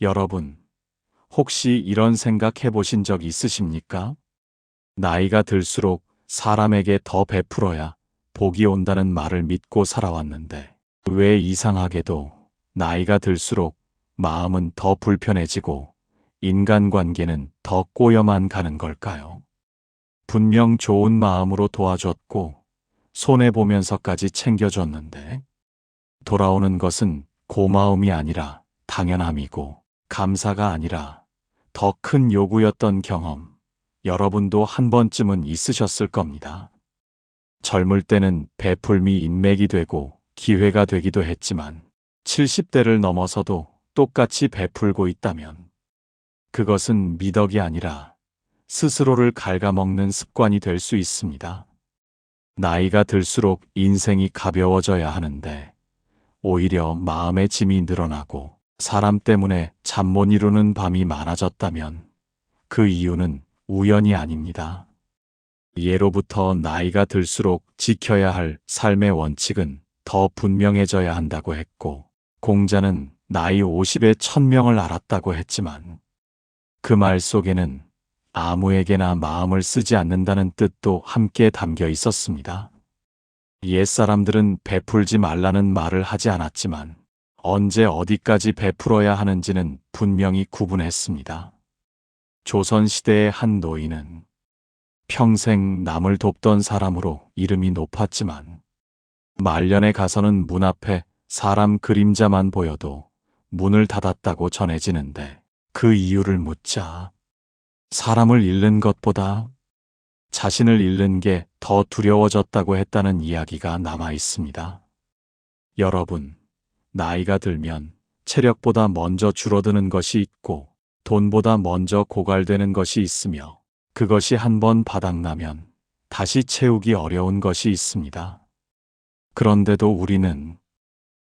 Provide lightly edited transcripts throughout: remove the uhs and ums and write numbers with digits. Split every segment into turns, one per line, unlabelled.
여러분, 혹시 이런 생각 해보신 적 있으십니까? 나이가 들수록 사람에게 더 베풀어야 복이 온다는 말을 믿고 살아왔는데, 왜 이상하게도 나이가 들수록 마음은 더 불편해지고 인간관계는 더 꼬여만 가는 걸까요? 분명 좋은 마음으로 도와줬고 손해보면서까지 챙겨줬는데 돌아오는 것은 고마움이 아니라 당연함이고 감사가 아니라 더 큰 요구였던 경험, 여러분도 한 번쯤은 있으셨을 겁니다. 젊을 때는 베풀미 인맥이 되고 기회가 되기도 했지만 70대를 넘어서도 똑같이 베풀고 있다면 그것은 미덕이 아니라 스스로를 갉아먹는 습관이 될 수 있습니다. 나이가 들수록 인생이 가벼워져야 하는데 오히려 마음의 짐이 늘어나고 사람 때문에 잠 못 이루는 밤이 많아졌다면 그 이유는 우연이 아닙니다. 예로부터 나이가 들수록 지켜야 할 삶의 원칙은 더 분명해져야 한다고 했고 공자는 나이 50에 1000명을 알았다고 했지만 그 말 속에는 아무에게나 마음을 쓰지 않는다는 뜻도 함께 담겨 있었습니다. 옛사람들은 베풀지 말라는 말을 하지 않았지만 언제 어디까지 베풀어야 하는지는 분명히 구분했습니다. 조선시대의 한 노인은 평생 남을 돕던 사람으로 이름이 높았지만 말년에 가서는 문 앞에 사람 그림자만 보여도 문을 닫았다고 전해지는데 그 이유를 묻자 사람을 잃는 것보다 자신을 잃는 게 더 두려워졌다고 했다는 이야기가 남아 있습니다. 여러분, 나이가 들면 체력보다 먼저 줄어드는 것이 있고 돈보다 먼저 고갈되는 것이 있으며 그것이 한번 바닥나면 다시 채우기 어려운 것이 있습니다. 그런데도 우리는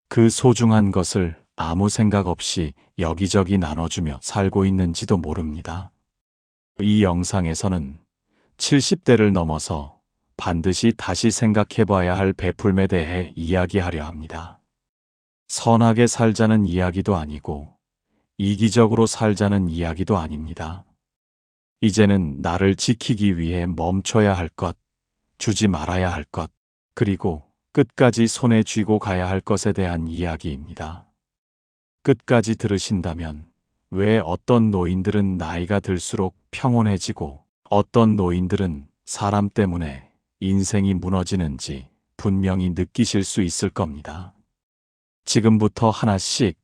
그 소중한 것을 아무 생각 없이 여기저기 나눠주며 살고 있는지도 모릅니다. 이 영상에서는 70대를 넘어서 반드시 다시 생각해봐야 할 베풀음에 대해 이야기하려 합니다. 선하게 살자는 이야기도 아니고 이기적으로 살자는 이야기도 아닙니다. 이제는 나를 지키기 위해 멈춰야 할 것, 주지 말아야 할 것, 그리고 끝까지 손에 쥐고 가야 할 것에 대한 이야기입니다. 끝까지 들으신다면 왜 어떤 노인들은 나이가 들수록 평온해지고 어떤 노인들은 사람 때문에 인생이 무너지는지 분명히 느끼실 수 있을 겁니다. 지금부터 하나씩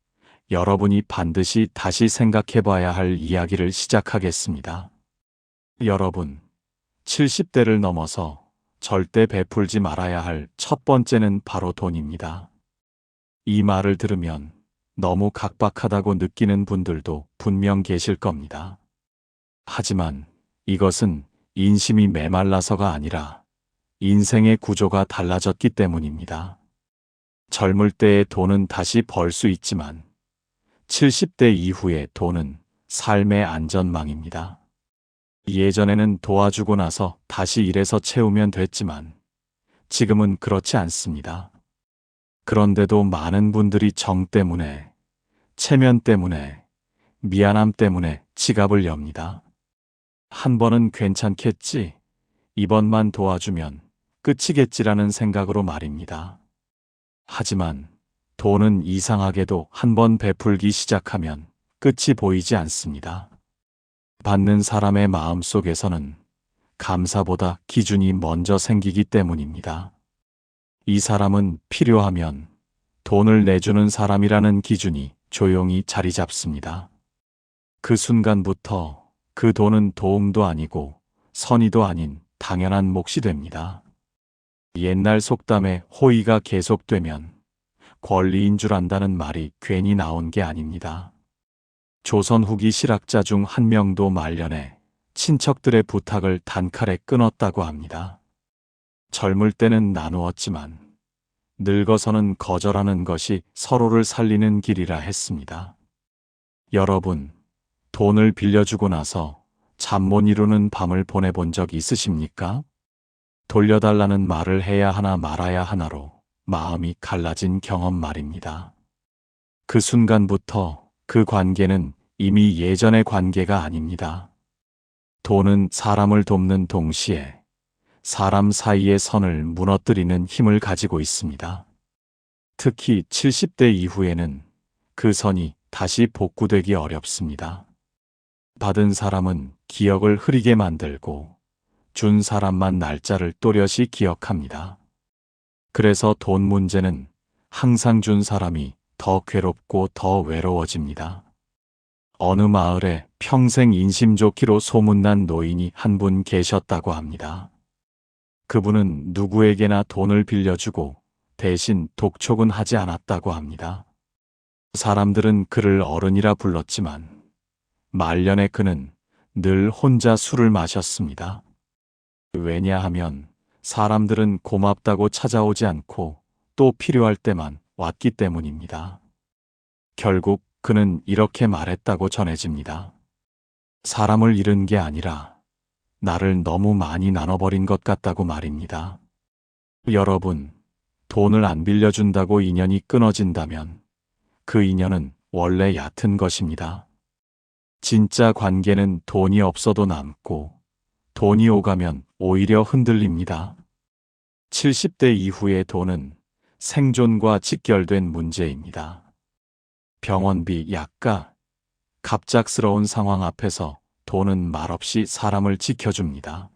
여러분이 반드시 다시 생각해 봐야 할 이야기를 시작하겠습니다. 여러분, 70대를 넘어서 절대 베풀지 말아야 할 첫 번째는 바로 돈입니다. 이 말을 들으면 너무 각박하다고 느끼는 분들도 분명 계실 겁니다. 하지만 이것은 인심이 메말라서가 아니라 인생의 구조가 달라졌기 때문입니다. 젊을 때의 돈은 다시 벌 수 있지만 70대 이후의 돈은 삶의 안전망입니다. 예전에는 도와주고 나서 다시 일해서 채우면 됐지만 지금은 그렇지 않습니다. 그런데도 많은 분들이 정 때문에, 체면 때문에, 미안함 때문에 지갑을 엽니다. 한 번은 괜찮겠지, 이번만 도와주면 끝이겠지라는 생각으로 말입니다. 하지만 돈은 이상하게도 한 번 베풀기 시작하면 끝이 보이지 않습니다. 받는 사람의 마음 속에서는 감사보다 기준이 먼저 생기기 때문입니다. 이 사람은 필요하면 돈을 내주는 사람이라는 기준이 조용히 자리 잡습니다. 그 순간부터 그 돈은 도움도 아니고 선의도 아닌 당연한 몫이 됩니다. 옛날 속담에 호의가 계속되면 권리인 줄 안다는 말이 괜히 나온 게 아닙니다. 조선 후기 실학자 중 한 명도 말년에 친척들의 부탁을 단칼에 끊었다고 합니다. 젊을 때는 나누었지만 늙어서는 거절하는 것이 서로를 살리는 길이라 했습니다. 여러분, 돈을 빌려주고 나서 잠 못 이루는 밤을 보내본 적 있으십니까? 돌려달라는 말을 해야 하나 말아야 하나로 마음이 갈라진 경험 말입니다. 그 순간부터 그 관계는 이미 예전의 관계가 아닙니다. 돈은 사람을 돕는 동시에 사람 사이의 선을 무너뜨리는 힘을 가지고 있습니다. 특히 70대 이후에는 그 선이 다시 복구되기 어렵습니다. 받은 사람은 기억을 흐리게 만들고 준 사람만 날짜를 또렷이 기억합니다. 그래서 돈 문제는 항상 준 사람이 더 괴롭고 더 외로워집니다. 어느 마을에 평생 인심 좋기로 소문난 노인이 한 분 계셨다고 합니다. 그분은 누구에게나 돈을 빌려주고 대신 독촉은 하지 않았다고 합니다. 사람들은 그를 어른이라 불렀지만 말년에 그는 늘 혼자 술을 마셨습니다. 왜냐하면 사람들은 고맙다고 찾아오지 않고 또 필요할 때만 왔기 때문입니다. 결국 그는 이렇게 말했다고 전해집니다. 사람을 잃은 게 아니라 나를 너무 많이 나눠버린 것 같다고 말입니다. 여러분, 돈을 안 빌려준다고 인연이 끊어진다면 그 인연은 원래 얕은 것입니다. 진짜 관계는 돈이 없어도 남고 돈이 오가면 오히려 흔들립니다. 70대 이후의 돈은 생존과 직결된 문제입니다. 병원비, 약가, 갑작스러운 상황 앞에서 돈은 말없이 사람을 지켜줍니다.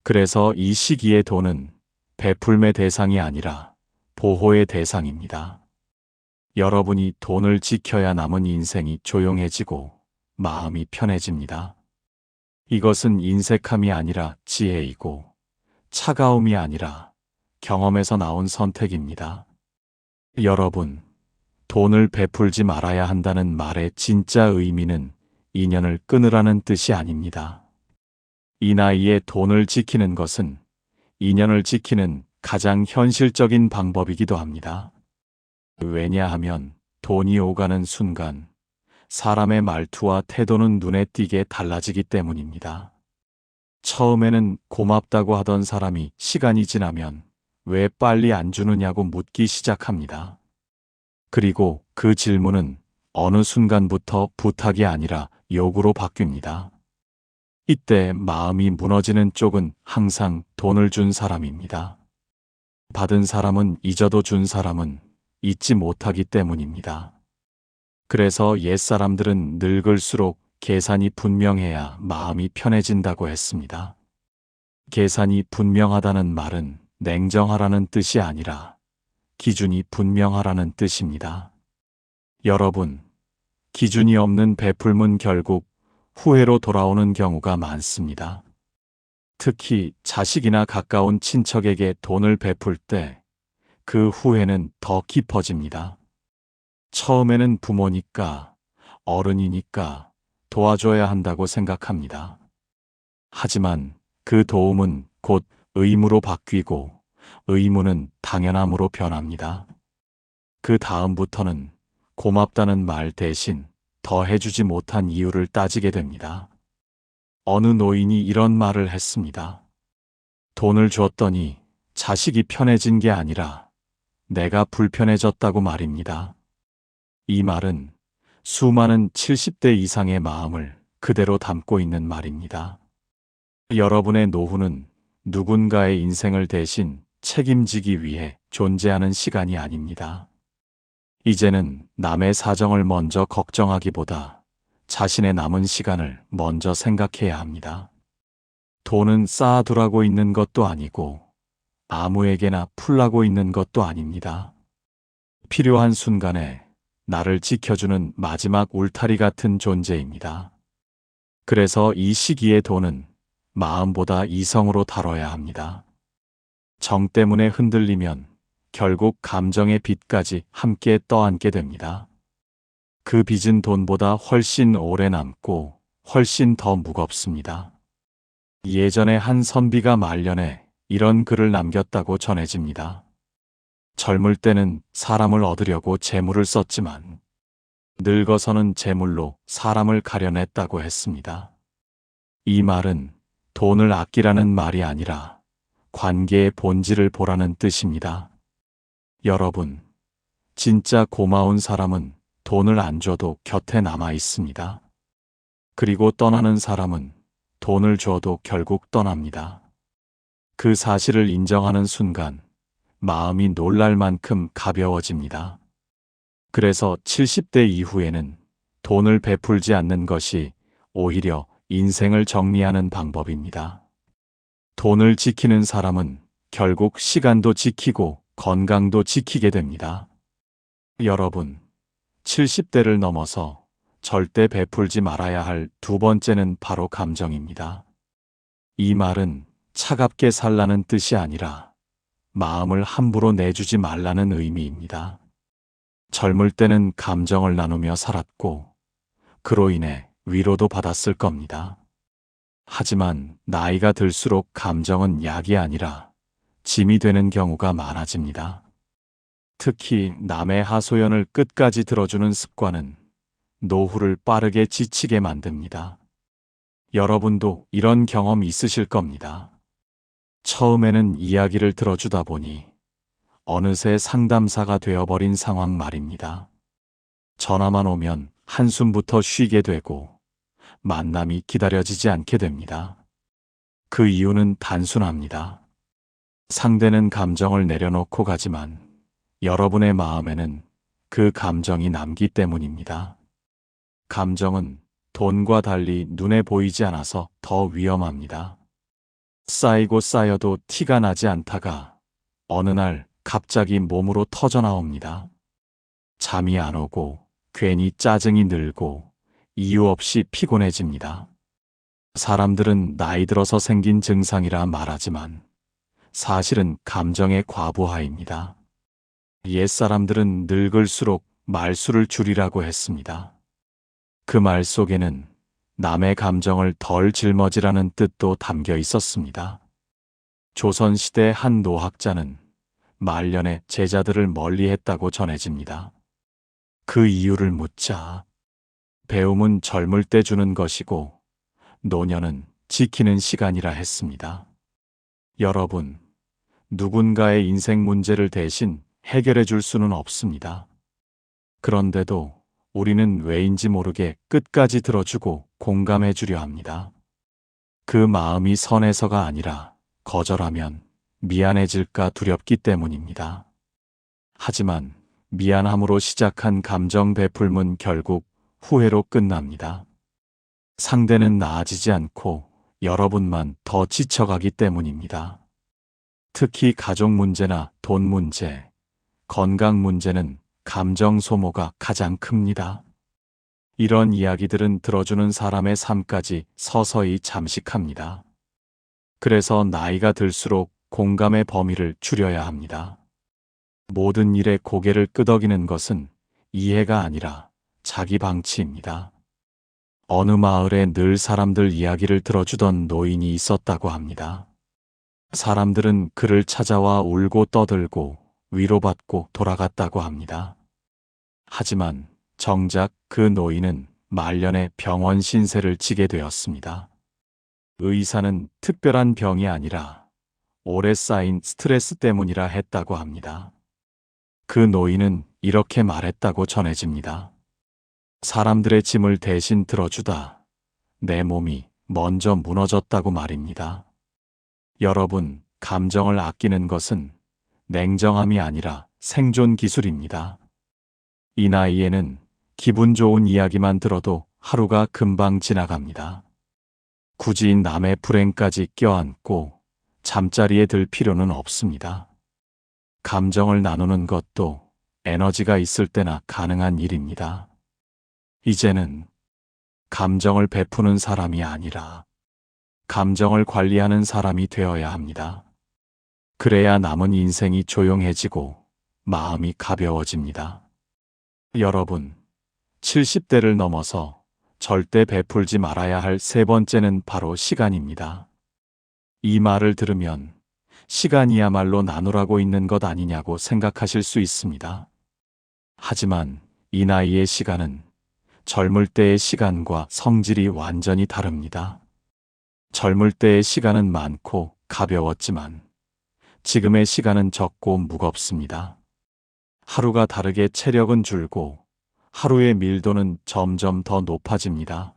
그래서 이 시기의 돈은 베풀매 대상이 아니라 보호의 대상입니다. 여러분이 돈을 지켜야 남은 인생이 조용해지고 마음이 편해집니다. 이것은 인색함이 아니라 지혜이고 차가움이 아니라 경험에서 나온 선택입니다. 여러분, 돈을 베풀지 말아야 한다는 말의 진짜 의미는 인연을 끊으라는 뜻이 아닙니다. 이 나이에 돈을 지키는 것은 인연을 지키는 가장 현실적인 방법이기도 합니다. 왜냐하면 돈이 오가는 순간 사람의 말투와 태도는 눈에 띄게 달라지기 때문입니다. 처음에는 고맙다고 하던 사람이 시간이 지나면 왜 빨리 안 주느냐고 묻기 시작합니다. 그리고 그 질문은 어느 순간부터 부탁이 아니라 요구로 바뀝니다. 이때 마음이 무너지는 쪽은 항상 돈을 준 사람입니다. 받은 사람은 잊어도 준 사람은 잊지 못하기 때문입니다. 그래서 옛사람들은 늙을수록 계산이 분명해야 마음이 편해진다고 했습니다. 계산이 분명하다는 말은 냉정하라는 뜻이 아니라 기준이 분명하라는 뜻입니다. 여러분, 기준이 없는 베풀문 결국 후회로 돌아오는 경우가 많습니다. 특히 자식이나 가까운 친척에게 돈을 베풀 때 그 후회는 더 깊어집니다. 처음에는 부모니까, 어른이니까 도와줘야 한다고 생각합니다. 하지만 그 도움은 곧 의무로 바뀌고 의무는 당연함으로 변합니다. 그 다음부터는 고맙다는 말 대신 더 해주지 못한 이유를 따지게 됩니다. 어느 노인이 이런 말을 했습니다. 돈을 줬더니 자식이 편해진 게 아니라 내가 불편해졌다고 말입니다. 이 말은 수많은 70대 이상의 마음을 그대로 담고 있는 말입니다. 여러분의 노후는 누군가의 인생을 대신 책임지기 위해 존재하는 시간이 아닙니다. 이제는 남의 사정을 먼저 걱정하기보다 자신의 남은 시간을 먼저 생각해야 합니다. 돈은 쌓아두라고 있는 것도 아니고 아무에게나 풀라고 있는 것도 아닙니다. 필요한 순간에 나를 지켜주는 마지막 울타리 같은 존재입니다. 그래서 이 시기의 돈은 마음보다 이성으로 다뤄야 합니다. 정 때문에 흔들리면 결국 감정의 빚까지 함께 떠안게 됩니다. 그 빚은 돈보다 훨씬 오래 남고 훨씬 더 무겁습니다. 예전에 한 선비가 말년에 이런 글을 남겼다고 전해집니다. 젊을 때는 사람을 얻으려고 재물을 썼지만 늙어서는 재물로 사람을 가려냈다고 했습니다. 이 말은 돈을 아끼라는 말이 아니라 관계의 본질을 보라는 뜻입니다. 여러분, 진짜 고마운 사람은 돈을 안 줘도 곁에 남아 있습니다. 그리고 떠나는 사람은 돈을 줘도 결국 떠납니다. 그 사실을 인정하는 순간 마음이 놀랄 만큼 가벼워집니다. 그래서 70대 이후에는 돈을 베풀지 않는 것이 오히려 인생을 정리하는 방법입니다. 돈을 지키는 사람은 결국 시간도 지키고 건강도 지키게 됩니다. 여러분, 70대를 넘어서 절대 베풀지 말아야 할 두 번째는 바로 감정입니다. 이 말은 차갑게 살라는 뜻이 아니라 마음을 함부로 내주지 말라는 의미입니다. 젊을 때는 감정을 나누며 살았고 그로 인해 위로도 받았을 겁니다. 하지만 나이가 들수록 감정은 약이 아니라 짐이 되는 경우가 많아집니다. 특히 남의 하소연을 끝까지 들어주는 습관은 노후를 빠르게 지치게 만듭니다. 여러분도 이런 경험 있으실 겁니다. 처음에는 이야기를 들어주다 보니 어느새 상담사가 되어버린 상황 말입니다. 전화만 오면 한숨부터 쉬게 되고 만남이 기다려지지 않게 됩니다. 그 이유는 단순합니다. 상대는 감정을 내려놓고 가지만 여러분의 마음에는 그 감정이 남기 때문입니다. 감정은 돈과 달리 눈에 보이지 않아서 더 위험합니다. 쌓이고 쌓여도 티가 나지 않다가 어느 날 갑자기 몸으로 터져 나옵니다. 잠이 안 오고 괜히 짜증이 늘고 이유 없이 피곤해집니다. 사람들은 나이 들어서 생긴 증상이라 말하지만 사실은 감정의 과부하입니다. 옛사람들은 늙을수록 말수를 줄이라고 했습니다. 그 말 속에는 남의 감정을 덜 짊어지라는 뜻도 담겨 있었습니다. 조선시대 한 노학자는 말년에 제자들을 멀리했다고 전해집니다. 그 이유를 묻자 배움은 젊을 때 주는 것이고 노년은 지키는 시간이라 했습니다. 여러분, 누군가의 인생 문제를 대신 해결해 줄 수는 없습니다. 그런데도 우리는 왜인지 모르게 끝까지 들어주고 공감해 주려 합니다. 그 마음이 선해서가 아니라 거절하면 미안해질까 두렵기 때문입니다. 하지만 미안함으로 시작한 감정 베풀면 결국 후회로 끝납니다. 상대는 나아지지 않고 여러분만 더 지쳐가기 때문입니다. 특히 가족 문제나 돈 문제, 건강 문제는 감정 소모가 가장 큽니다. 이런 이야기들은 들어주는 사람의 삶까지 서서히 잠식합니다. 그래서 나이가 들수록 공감의 범위를 줄여야 합니다. 모든 일에 고개를 끄덕이는 것은 이해가 아니라 자기 방치입니다. 어느 마을에 늘 사람들 이야기를 들어주던 노인이 있었다고 합니다. 사람들은 그를 찾아와 울고 떠들고 위로받고 돌아갔다고 합니다. 하지만 정작 그 노인은 말년에 병원 신세를 지게 되었습니다. 의사는 특별한 병이 아니라 오래 쌓인 스트레스 때문이라 했다고 합니다. 그 노인은 이렇게 말했다고 전해집니다. 사람들의 짐을 대신 들어주다 내 몸이 먼저 무너졌다고 말입니다. 여러분, 감정을 아끼는 것은 냉정함이 아니라 생존 기술입니다. 이 나이에는 기분 좋은 이야기만 들어도 하루가 금방 지나갑니다. 굳이 남의 불행까지 껴안고 잠자리에 들 필요는 없습니다. 감정을 나누는 것도 에너지가 있을 때나 가능한 일입니다. 이제는 감정을 베푸는 사람이 아니라 감정을 관리하는 사람이 되어야 합니다. 그래야 남은 인생이 조용해지고 마음이 가벼워집니다. 여러분, 70대를 넘어서 절대 베풀지 말아야 할 세 번째는 바로 시간입니다. 이 말을 들으면 시간이야말로 나누라고 있는 것 아니냐고 생각하실 수 있습니다. 하지만 이 나이의 시간은 젊을 때의 시간과 성질이 완전히 다릅니다. 젊을 때의 시간은 많고 가벼웠지만 지금의 시간은 적고 무겁습니다. 하루가 다르게 체력은 줄고 하루의 밀도는 점점 더 높아집니다.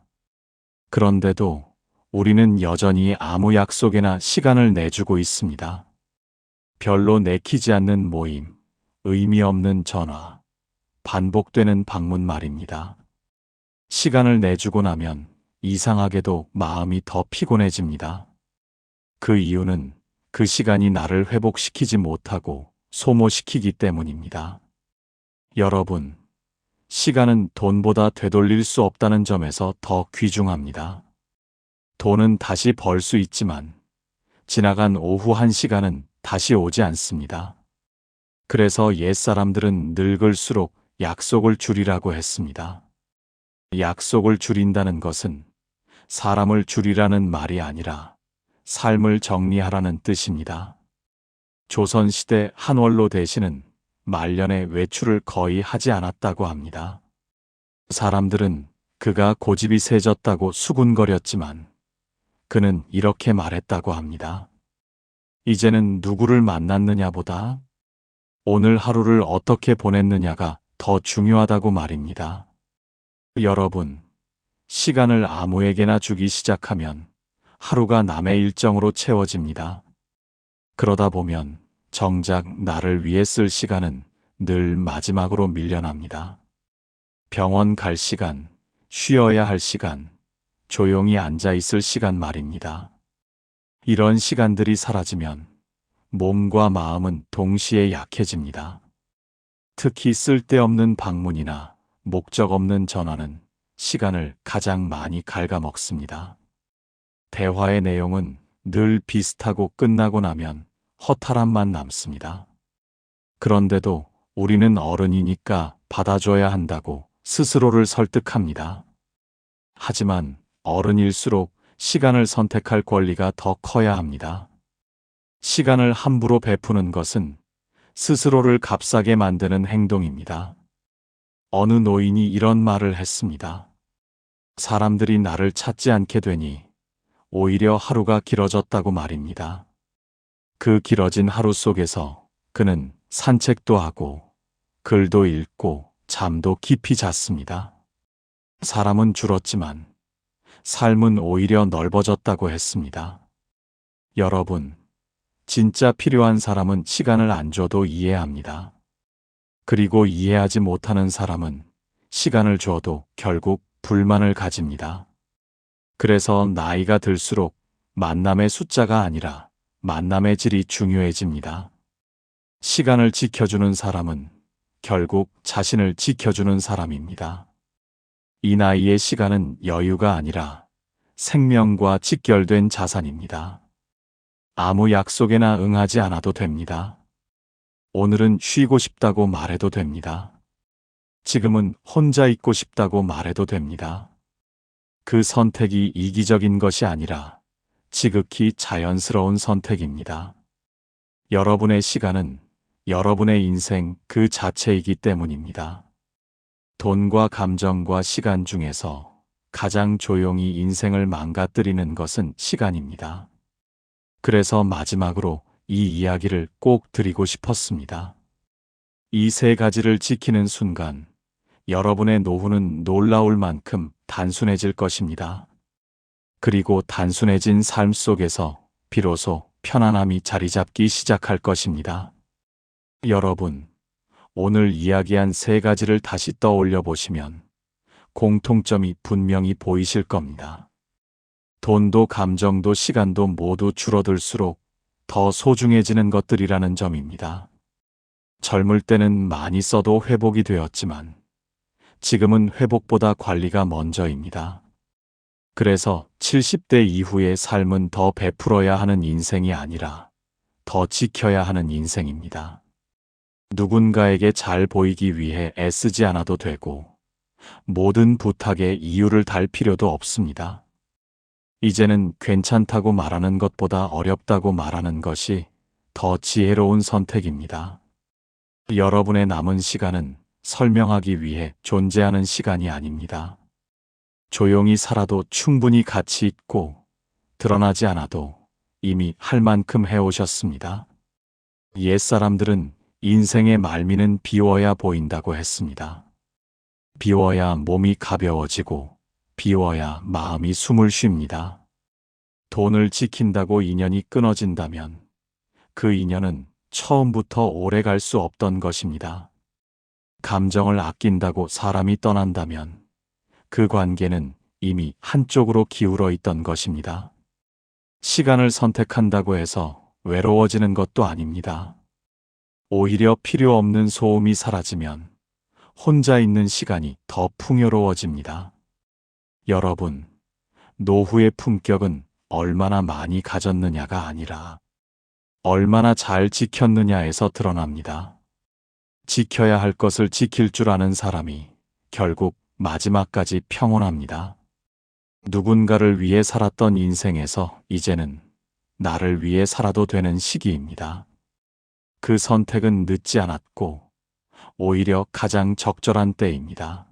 그런데도 우리는 여전히 아무 약속에나 시간을 내주고 있습니다. 별로 내키지 않는 모임, 의미 없는 전화, 반복되는 방문 말입니다. 시간을 내주고 나면 이상하게도 마음이 더 피곤해집니다. 그 이유는 그 시간이 나를 회복시키지 못하고 소모시키기 때문입니다. 여러분, 시간은 돈보다 되돌릴 수 없다는 점에서 더 귀중합니다. 돈은 다시 벌 수 있지만 지나간 오후 1시간은 다시 오지 않습니다. 그래서 옛사람들은 늙을수록 약속을 줄이라고 했습니다. 약속을 줄인다는 것은 사람을 줄이라는 말이 아니라 삶을 정리하라는 뜻입니다. 조선시대 한원로 대신은 말년에 외출을 거의 하지 않았다고 합니다. 사람들은 그가 고집이 세졌다고 수군거렸지만 그는 이렇게 말했다고 합니다. 이제는 누구를 만났느냐보다 오늘 하루를 어떻게 보냈느냐가 더 중요하다고 말입니다. 여러분, 시간을 아무에게나 주기 시작하면 하루가 남의 일정으로 채워집니다. 그러다 보면 정작 나를 위해 쓸 시간은 늘 마지막으로 밀려납니다. 병원 갈 시간, 쉬어야 할 시간, 조용히 앉아 있을 시간 말입니다. 이런 시간들이 사라지면 몸과 마음은 동시에 약해집니다. 특히 쓸데없는 방문이나 목적 없는 전화는 시간을 가장 많이 갉아먹습니다. 대화의 내용은 늘 비슷하고 끝나고 나면 허탈함만 남습니다. 그런데도 우리는 어른이니까 받아줘야 한다고 스스로를 설득합니다. 하지만 어른일수록 시간을 선택할 권리가 더 커야 합니다. 시간을 함부로 베푸는 것은 스스로를 값싸게 만드는 행동입니다. 어느 노인이 이런 말을 했습니다. 사람들이 나를 찾지 않게 되니 오히려 하루가 길어졌다고 말입니다. 그 길어진 하루 속에서 그는 산책도 하고 글도 읽고 잠도 깊이 잤습니다. 사람은 줄었지만 삶은 오히려 넓어졌다고 했습니다. 여러분, 진짜 필요한 사람은 시간을 안 줘도 이해합니다. 그리고 이해하지 못하는 사람은 시간을 줘도 결국 불만을 가집니다. 그래서 나이가 들수록 만남의 숫자가 아니라 만남의 질이 중요해집니다. 시간을 지켜주는 사람은 결국 자신을 지켜주는 사람입니다. 이 나이의 시간은 여유가 아니라 생명과 직결된 자산입니다. 아무 약속에나 응하지 않아도 됩니다. 오늘은 쉬고 싶다고 말해도 됩니다. 지금은 혼자 있고 싶다고 말해도 됩니다. 그 선택이 이기적인 것이 아니라 지극히 자연스러운 선택입니다. 여러분의 시간은 여러분의 인생 그 자체이기 때문입니다. 돈과 감정과 시간 중에서 가장 조용히 인생을 망가뜨리는 것은 시간입니다. 그래서 마지막으로 이 이야기를 꼭 드리고 싶었습니다. 이 세 가지를 지키는 순간 여러분의 노후는 놀라울 만큼 단순해질 것입니다. 그리고 단순해진 삶 속에서 비로소 편안함이 자리 잡기 시작할 것입니다. 여러분, 오늘 이야기한 세 가지를 다시 떠올려 보시면 공통점이 분명히 보이실 겁니다. 돈도 감정도 시간도 모두 줄어들수록 더 소중해지는 것들이라는 점입니다. 젊을 때는 많이 써도 회복이 되었지만 지금은 회복보다 관리가 먼저입니다. 그래서 70대 이후의 삶은 더 베풀어야 하는 인생이 아니라 더 지켜야 하는 인생입니다. 누군가에게 잘 보이기 위해 애쓰지 않아도 되고 모든 부탁에 이유를 달 필요도 없습니다. 이제는 괜찮다고 말하는 것보다 어렵다고 말하는 것이 더 지혜로운 선택입니다. 여러분의 남은 시간은 설명하기 위해 존재하는 시간이 아닙니다. 조용히 살아도 충분히 가치 있고 드러나지 않아도 이미 할 만큼 해오셨습니다. 옛사람들은 인생의 말미는 비워야 보인다고 했습니다. 비워야 몸이 가벼워지고 비워야 마음이 숨을 쉽니다. 돈을 지킨다고 인연이 끊어진다면 그 인연은 처음부터 오래 갈 수 없던 것입니다. 감정을 아낀다고 사람이 떠난다면 그 관계는 이미 한쪽으로 기울어 있던 것입니다. 시간을 선택한다고 해서 외로워지는 것도 아닙니다. 오히려 필요 없는 소음이 사라지면 혼자 있는 시간이 더 풍요로워집니다. 여러분, 노후의 품격은 얼마나 많이 가졌느냐가 아니라 얼마나 잘 지켰느냐에서 드러납니다. 지켜야 할 것을 지킬 줄 아는 사람이 결국 마지막까지 평온합니다. 누군가를 위해 살았던 인생에서 이제는 나를 위해 살아도 되는 시기입니다. 그 선택은 늦지 않았고 오히려 가장 적절한 때입니다.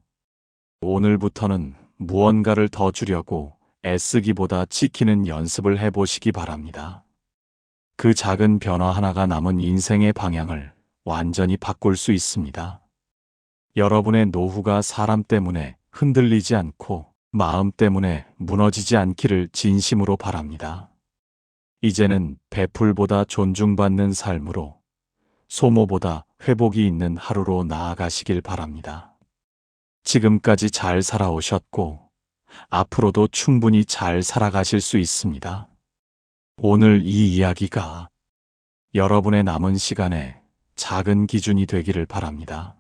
오늘부터는 무언가를 더 주려고 애쓰기보다 지키는 연습을 해보시기 바랍니다. 그 작은 변화 하나가 남은 인생의 방향을 완전히 바꿀 수 있습니다. 여러분의 노후가 사람 때문에 흔들리지 않고 마음 때문에 무너지지 않기를 진심으로 바랍니다. 이제는 베풀보다 존중받는 삶으로, 소모보다 회복이 있는 하루로 나아가시길 바랍니다. 지금까지 잘 살아오셨고 앞으로도 충분히 잘 살아가실 수 있습니다. 오늘 이 이야기가 여러분의 남은 시간에 작은 기준이 되기를 바랍니다.